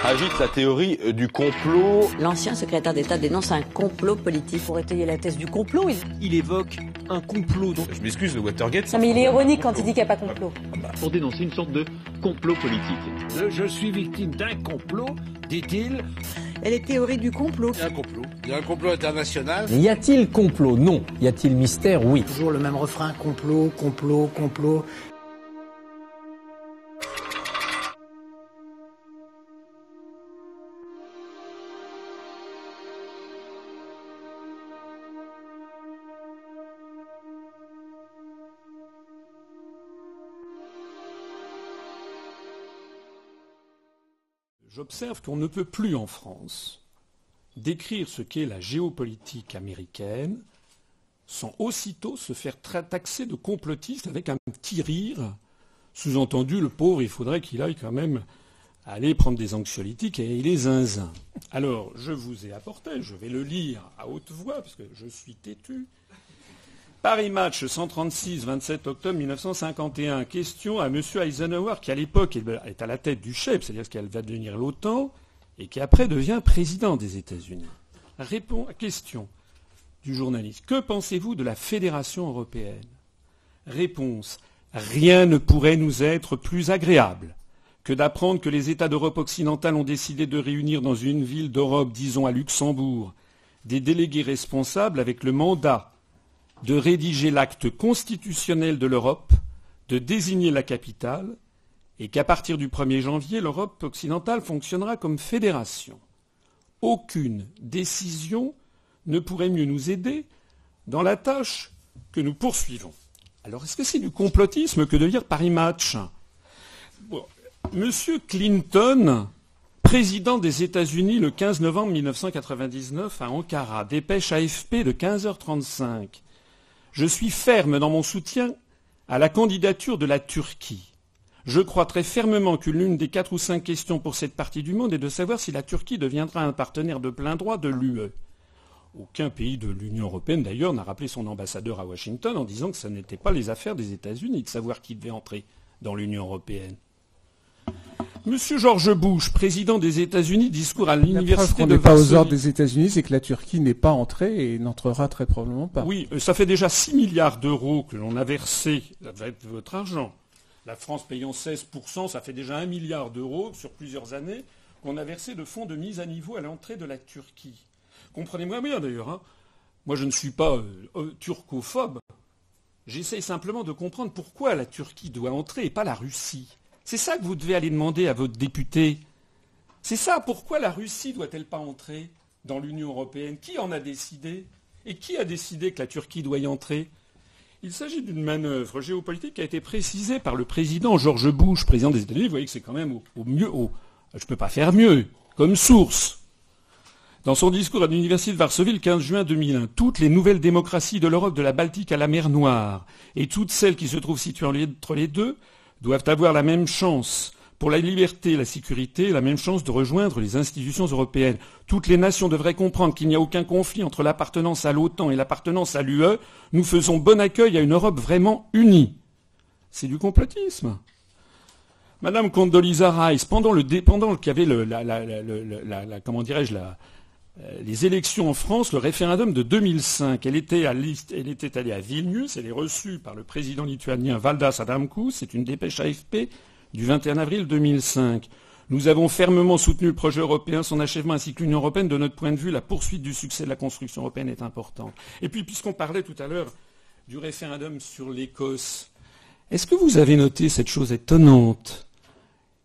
agite la théorie du complot. L'ancien secrétaire d'État dénonce un complot politique. Pour étayer la thèse du complot, il évoque un complot. Donc... Je m'excuse, le Watergate... Non mais il est ironique quand il dit qu'il n'y a pas complot. Pour dénoncer une sorte de complot politique. Je suis victime d'un complot, dit-il. Et les théories du complot. Il y a un complot. Il y a un complot international. Mais y a-t-il complot? Non. Y a-t-il mystère? Oui. Toujours le même refrain, complot, complot, complot. J'observe qu'on ne peut plus en France décrire ce qu'est la géopolitique américaine sans aussitôt se faire taxer de complotiste avec un petit rire. Sous-entendu, le pauvre, il faudrait qu'il aille quand même aller prendre des anxiolytiques et les zinzins. Alors, je vous ai apporté, je vais le lire à haute voix parce que je suis têtu. Paris Match, 136, 27 octobre 1951. Question à M. Eisenhower, qui à l'époque est à la tête du CHEP, c'est-à-dire qu'elle va devenir l'OTAN, et qui après devient président des États-Unis. Question du journaliste. Que pensez-vous de la Fédération européenne? Réponse. Rien ne pourrait nous être plus agréable que d'apprendre que les États d'Europe occidentale ont décidé de réunir dans une ville d'Europe, disons à Luxembourg, des délégués responsables avec le mandat de rédiger l'acte constitutionnel de l'Europe, de désigner la capitale, et qu'à partir du 1er janvier, l'Europe occidentale fonctionnera comme fédération. Aucune décision ne pourrait mieux nous aider dans la tâche que nous poursuivons. Alors, est-ce que c'est du complotisme que de lire Paris Match? Monsieur Clinton, président des États-Unis le 15 novembre 1999 à Ankara, dépêche AFP de 15h35. Je suis ferme dans mon soutien à la candidature de la Turquie. Je crois très fermement que l'une des 4 ou 5 questions pour cette partie du monde est de savoir si la Turquie deviendra un partenaire de plein droit de l'UE. Aucun pays de l'Union européenne, d'ailleurs, n'a rappelé son ambassadeur à Washington en disant que ce n'était pas les affaires des États-Unis de savoir qui devait entrer dans l'Union européenne. Monsieur George Bush, président des États-Unis, discours à l'université de Varsovie. La preuve qu'on n'est pas aux ordres des États-Unis, c'est que la Turquie n'est pas entrée et n'entrera très probablement pas. Oui, ça fait déjà 6 milliards d'euros que l'on a versé, ça va être votre argent. La France payant 16%, ça fait déjà 1 milliard d'euros sur plusieurs années qu'on a versé de fonds de mise à niveau à l'entrée de la Turquie. Comprenez-moi bien d'ailleurs, hein. Moi je ne suis pas turcophobe. J'essaye simplement de comprendre pourquoi la Turquie doit entrer et pas la Russie. C'est ça que vous devez aller demander à votre député. C'est ça, pourquoi la Russie doit-elle pas entrer dans l'Union européenne? Qui en a décidé? Et qui a décidé que la Turquie doit y entrer? Il s'agit d'une manœuvre géopolitique qui a été précisée par le président George Bush, président des États-Unis. Vous voyez que c'est quand même au mieux, je ne peux pas faire mieux, comme source. Dans son discours à l'université de Varsovie le 15 juin 2001, toutes les nouvelles démocraties de l'Europe de la Baltique à la mer Noire et toutes celles qui se trouvent situées entre les deux doivent avoir la même chance pour la liberté et la sécurité, la même chance de rejoindre les institutions européennes. Toutes les nations devraient comprendre qu'il n'y a aucun conflit entre l'appartenance à l'OTAN et l'appartenance à l'UE. Nous faisons bon accueil à une Europe vraiment unie. C'est du complotisme. Madame Condoleezza Rice, pendant qu'il y avait les élections en France, le référendum de 2005, elle était allée à Vilnius, elle est reçue par le président lituanien Valdas Adamkus, c'est une dépêche AFP du 21 avril 2005. Nous avons fermement soutenu le projet européen, son achèvement ainsi que l'Union européenne. De notre point de vue, la poursuite du succès de la construction européenne est importante. Et puis, puisqu'on parlait tout à l'heure du référendum sur l'Écosse, est-ce que vous avez noté cette chose étonnante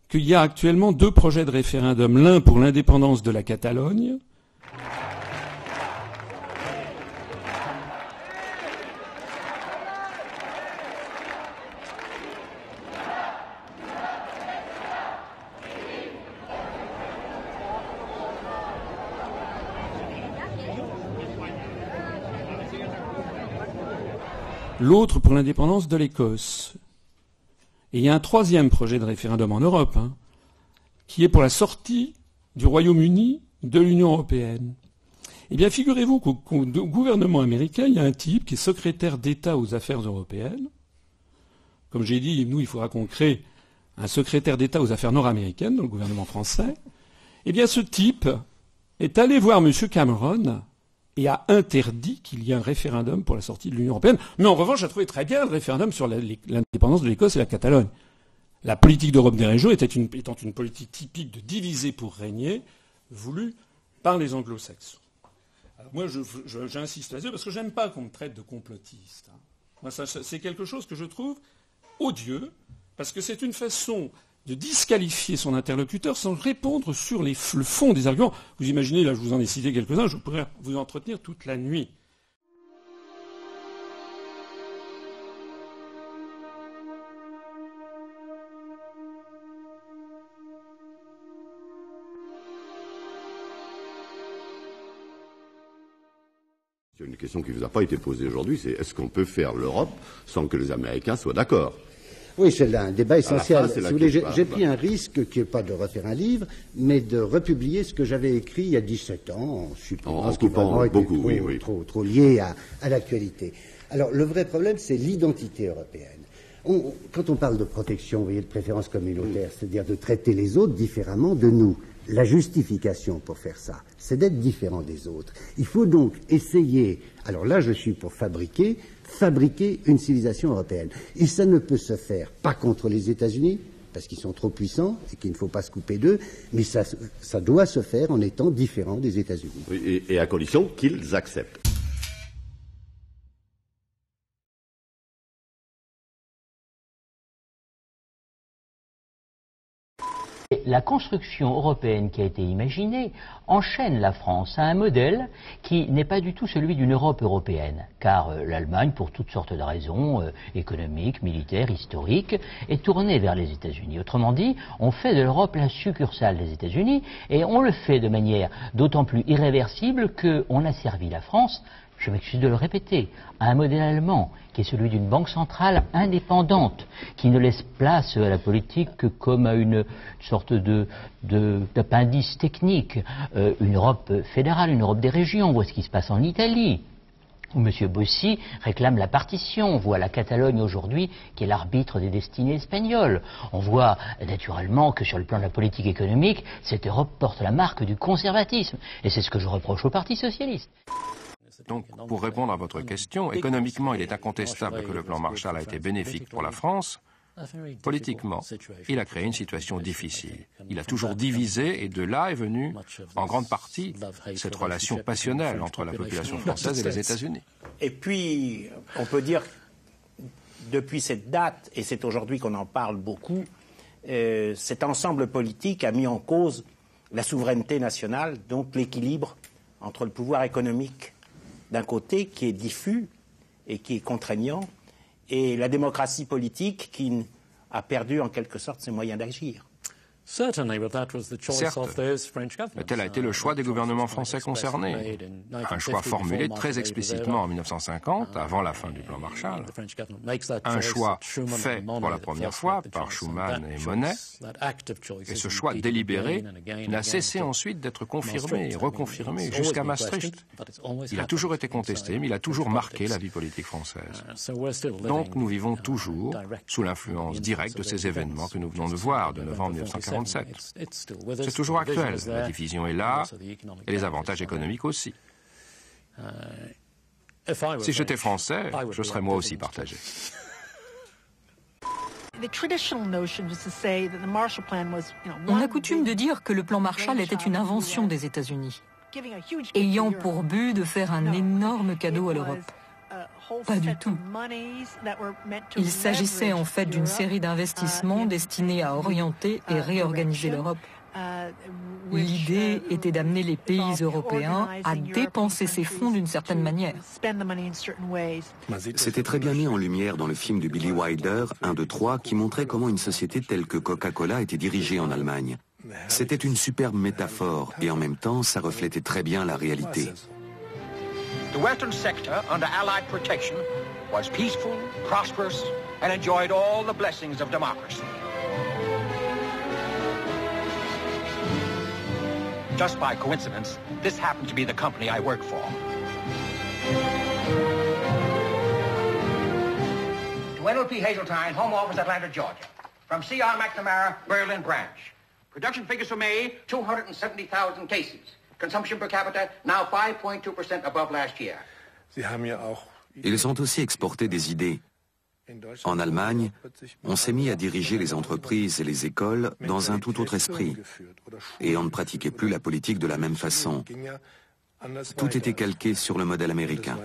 qu'il y a actuellement 2 projets de référendum, l'un pour l'indépendance de la Catalogne, l'autre pour l'indépendance de l'Écosse. Et il y a un 3e projet de référendum en Europe, qui est pour la sortie du Royaume-Uni de l'Union européenne. Eh bien, figurez-vous qu'au gouvernement américain, il y a un type qui est secrétaire d'État aux affaires européennes. Comme j'ai dit, nous, il faudra qu'on crée un secrétaire d'État aux affaires nord-américaines dans le gouvernement français. Eh bien, ce type est allé voir M. Cameron et a interdit qu'il y ait un référendum pour la sortie de l'Union européenne. Mais en revanche, a trouvé très bien le référendum sur l'indépendance de l'Écosse et la Catalogne. La politique d'Europe des régions étant une politique typique de diviser pour régner, voulue par les anglo-saxons. Alors moi, j'insiste là-dessus parce que j'aime pas qu'on me traite de complotiste. Moi, c'est quelque chose que je trouve odieux, parce que c'est une façon de disqualifier son interlocuteur sans répondre sur le fond des arguments. Vous imaginez, là je vous en ai cité quelques-uns, je pourrais vous entretenir toute la nuit. Une question qui ne vous a pas été posée aujourd'hui, c'est est-ce qu'on peut faire l'Europe sans que les Américains soient d'accord ? Oui, c'est là un débat essentiel. Si vous voulez, j'ai pris un risque qui n'est pas de refaire un livre, mais de republier ce que j'avais écrit il y a 17 ans, en supprimant ce qui vraiment était trop lié à l'actualité. Alors, le vrai problème, c'est l'identité européenne. Quand on parle de protection, vous voyez, de préférence communautaire, c'est-à-dire de traiter les autres différemment de nous, la justification pour faire ça, c'est d'être différent des autres. Il faut donc essayer, alors là je suis pour fabriquer une civilisation européenne. Et ça ne peut se faire pas contre les États-Unis, parce qu'ils sont trop puissants et qu'il ne faut pas se couper d'eux, mais ça doit se faire en étant différent des États-Unis. Oui, et à condition qu'ils acceptent. La construction européenne qui a été imaginée enchaîne la France à un modèle qui n'est pas du tout celui d'une Europe européenne, car l'Allemagne, pour toutes sortes de raisons économiques, militaires, historiques, est tournée vers les États-Unis. Autrement dit, on fait de l'Europe la succursale des États-Unis, et on le fait de manière d'autant plus irréversible qu'on a servi la France, je m'excuse de le répéter, à un modèle allemand qui est celui d'une banque centrale indépendante, qui ne laisse place à la politique que comme à une sorte d'appendice technique. Une Europe fédérale, une Europe des régions, on voit ce qui se passe en Italie, où M. Bossi réclame la partition. On voit la Catalogne aujourd'hui qui est l'arbitre des destinées espagnoles. On voit naturellement que sur le plan de la politique économique, cette Europe porte la marque du conservatisme. Et c'est ce que je reproche au Parti socialiste. Donc, pour répondre à votre question, économiquement, il est incontestable que le plan Marshall a été bénéfique pour la France. Politiquement, il a créé une situation difficile. Il a toujours divisé et de là est venue, en grande partie, cette relation passionnelle entre la population française et les États-Unis. Et puis, on peut dire, depuis cette date, et c'est aujourd'hui qu'on en parle beaucoup, cet ensemble politique a mis en cause la souveraineté nationale, donc l'équilibre entre le pouvoir économique d'un côté qui est diffus et qui est contraignant, et la démocratie politique qui a perdu en quelque sorte ses moyens d'agir. Certes, mais tel a été le choix des gouvernements français concernés. Un choix formulé très explicitement en 1950, avant la fin du plan Marshall. Un choix fait pour la première fois par Schuman et Monnet. Et ce choix délibéré n'a cessé ensuite d'être confirmé et reconfirmé jusqu'à Maastricht. Il a toujours été contesté, mais il a toujours marqué la vie politique française. Donc nous vivons toujours sous l'influence directe de ces événements que nous venons de voir de novembre 1947. C'est toujours actuel. La division est là, et les avantages économiques aussi. Si j'étais français, je serais moi aussi partagé. On a coutume de dire que le plan Marshall était une invention des États-Unis, ayant pour but de faire un énorme cadeau à l'Europe. Pas du tout. Il s'agissait en fait d'une série d'investissements destinés à orienter et réorganiser l'Europe. L'idée était d'amener les pays européens à dépenser ces fonds d'une certaine manière. C'était très bien mis en lumière dans le film de Billy Wilder, 1, 2, 3, qui montrait comment une société telle que Coca-Cola était dirigée en Allemagne. C'était une superbe métaphore et en même temps, ça reflétait très bien la réalité. The western sector, under Allied protection, was peaceful, prosperous, and enjoyed all the blessings of democracy. Just by coincidence, this happened to be the company I worked for. To N.L.P. Hazeltine, Home Office, Atlanta, Georgia. From C.R. McNamara, Berlin Branch. Production figures for May, 270,000 cases. Consumption per capita now 5.2% above last year. Ils ont aussi exporté des idées. En Allemagne, on s'est mis à diriger les entreprises et les écoles dans un tout autre esprit. Et on ne pratiquait plus la politique de la même façon. Tout était calqué sur le modèle américain.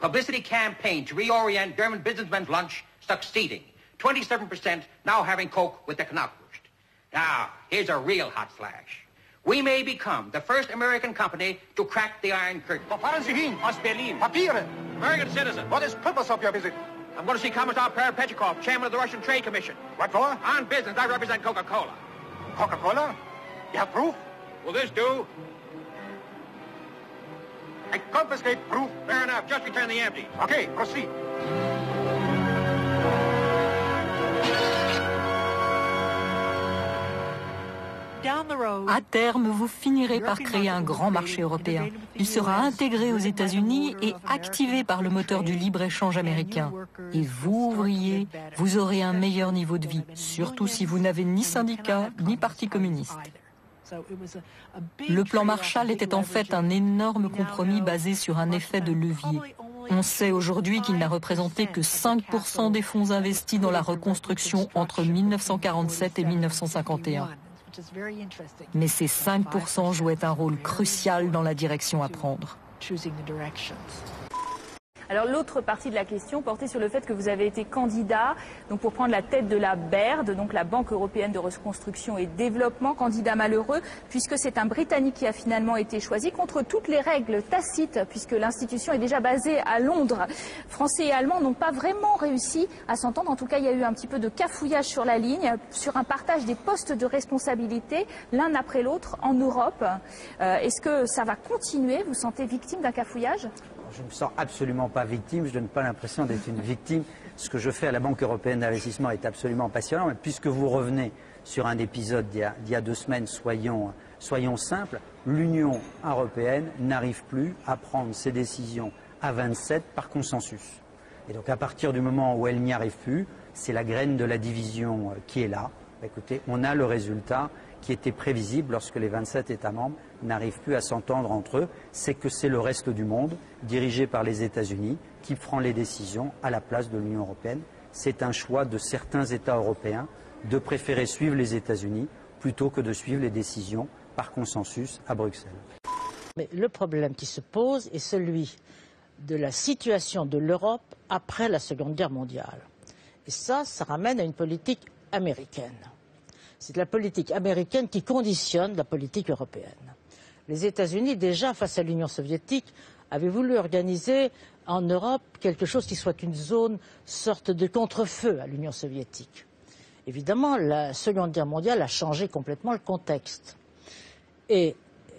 Publicity campaign to reorient German businessmen's lunch succeeding. 27% now having Coke with the Knockwurst. Now, here's a real hot flash. We may become the first American company to crack the Iron Curtain. Wo fahren Sie hin? Aus Berlin. Papiere. American citizen. What is the purpose of your visit? I'm going to see Commissar Petrikov, chairman of the Russian Trade Commission. What for? On business, I represent Coca-Cola. Coca-Cola? You have proof? Will this do? I confiscate proof. Fair enough. Just return the empties. Okay, proceed. À terme, vous finirez par créer un grand marché européen. Il sera intégré aux États-Unis et activé par le moteur du libre-échange américain. Et vous, ouvriers, vous aurez un meilleur niveau de vie, surtout si vous n'avez ni syndicat ni parti communiste. Le plan Marshall était en fait un énorme compromis basé sur un effet de levier. On sait aujourd'hui qu'il n'a représenté que 5% des fonds investis dans la reconstruction entre 1947 et 1951. Mais ces 5% jouaient un rôle crucial dans la direction à prendre. Alors l'autre partie de la question portait sur le fait que vous avez été candidat donc pour prendre la tête de la BERD, donc la Banque européenne de reconstruction et développement, candidat malheureux puisque c'est un Britannique qui a finalement été choisi contre toutes les règles tacites puisque l'institution est déjà basée à Londres. Français et Allemands n'ont pas vraiment réussi à s'entendre, en tout cas il y a eu un petit peu de cafouillage sur la ligne, sur un partage des postes de responsabilité l'un après l'autre en Europe. Est-ce que ça va continuer? Vous sentez victime d'un cafouillage? Je ne me sens absolument pas victime, je ne donne pas l'impression d'être une victime. Ce que je fais à la Banque européenne d'investissement est absolument passionnant, mais puisque vous revenez sur un épisode d'il y a 2 semaines, soyons simples, l'Union européenne n'arrive plus à prendre ses décisions à 27 par consensus. Et donc à partir du moment où elle n'y arrive plus, c'est la graine de la division qui est là. Écoutez, on a le résultat qui était prévisible lorsque les 27 États membres n'arrivent plus à s'entendre entre eux, c'est que c'est le reste du monde, dirigé par les États-Unis, qui prend les décisions à la place de l'Union européenne. C'est un choix de certains États européens de préférer suivre les États-Unis plutôt que de suivre les décisions par consensus à Bruxelles. Mais le problème qui se pose est celui de la situation de l'Europe après la Seconde Guerre mondiale. Et ça ramène à une politique américaine. C'est la politique américaine qui conditionne la politique européenne. Les États-Unis, déjà face à l'Union soviétique, avaient voulu organiser en Europe quelque chose qui soit une zone, sorte de contre-feu à l'Union soviétique. Évidemment, la Seconde Guerre mondiale a changé complètement le contexte. Et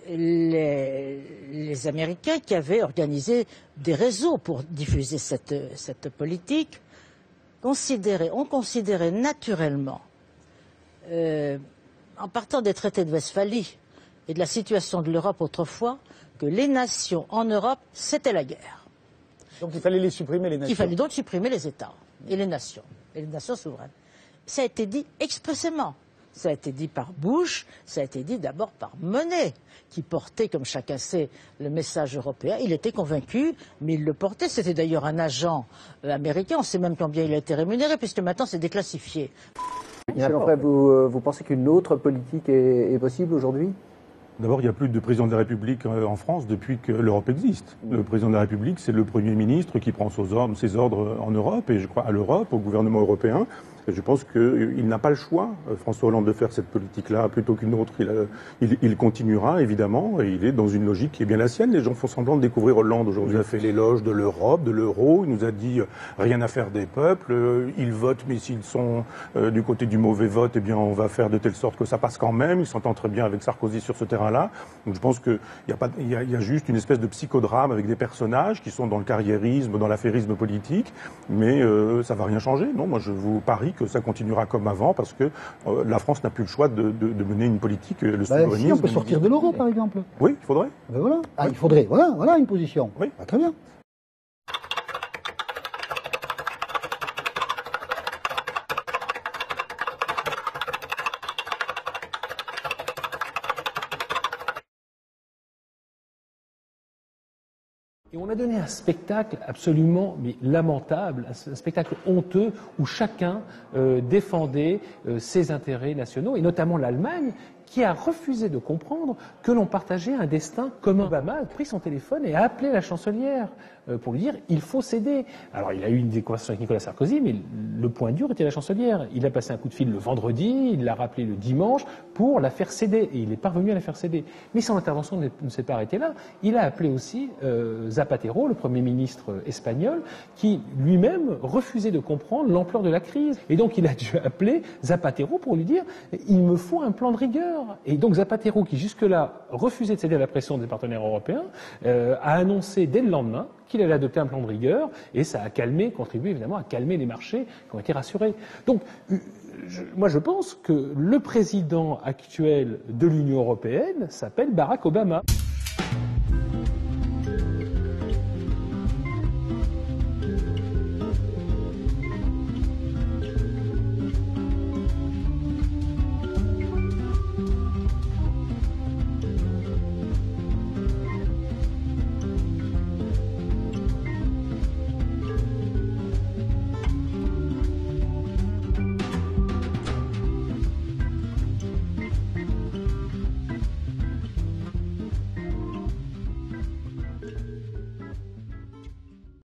les Américains qui avaient organisé des réseaux pour diffuser cette politique ont considéré naturellement, en partant des traités de Westphalie et de la situation de l'Europe autrefois, que les nations en Europe, c'était la guerre. Donc il fallait les supprimer, les nations. Il fallait donc supprimer les États et les nations souveraines. Ça a été dit expressément. Ça a été dit par Bush, ça a été dit d'abord par Monnet, qui portait, comme chacun sait, le message européen. Il était convaincu, mais il le portait. C'était d'ailleurs un agent américain. On sait même combien il a été rémunéré, puisque maintenant c'est déclassifié. Après, vous pensez qu'une autre politique est possible aujourd'hui ? D'abord, il n'y a plus de président de la République en France depuis que l'Europe existe. Le président de la République, c'est le Premier ministre qui prend ses ordres en Europe, et je crois à l'Europe, au gouvernement européen. Et je pense qu'il n'a pas le choix, François Hollande, de faire cette politique-là plutôt qu'une autre. Il continuera, évidemment, et il est dans une logique qui est bien la sienne. Les gens font semblant de découvrir Hollande aujourd'hui. Il a fait l'éloge de l'Europe, de l'euro. Il nous a dit rien à faire des peuples. Ils votent, mais s'ils sont du côté du mauvais vote, eh bien, on va faire de telle sorte que ça passe quand même. Il s'entend très bien avec Sarkozy sur ce terrain-là. Donc je pense qu'il y a juste une espèce de psychodrame avec des personnages qui sont dans le carriérisme, dans l'affairisme politique, mais ça va rien changer. Non, moi je vous parie que ça continuera comme avant parce que la France n'a plus le choix de mener une politique, le souverainisme. Si on peut sortir de l'euro, par exemple. Oui, il faudrait. Ben voilà. Ah, il faudrait. Voilà une position. Oui. Ah, très bien. Et on a donné un spectacle absolument lamentable, un spectacle honteux où chacun défendait ses intérêts nationaux, et notamment l'Allemagne, qui a refusé de comprendre que l'on partageait un destin commun. Obama a pris son téléphone et a appelé la chancelière pour lui dire « il faut céder ». Alors il a eu une conversation avec Nicolas Sarkozy, mais le point dur était la chancelière. Il a passé un coup de fil le vendredi, il l'a rappelé le dimanche pour la faire céder, et il est parvenu à la faire céder. Mais son intervention ne s'est pas arrêtée là. Il a appelé aussi Zapatero, le Premier ministre espagnol, qui lui-même refusait de comprendre l'ampleur de la crise. Et donc il a dû appeler Zapatero pour lui dire « il me faut un plan de rigueur ». Et donc Zapatero, qui jusque-là refusait de céder à la pression des partenaires européens, a annoncé dès le lendemain qu'il allait adopter un plan de rigueur, et ça a contribué évidemment à calmer les marchés qui ont été rassurés. Donc moi je pense que le président actuel de l'Union européenne s'appelle Barack Obama.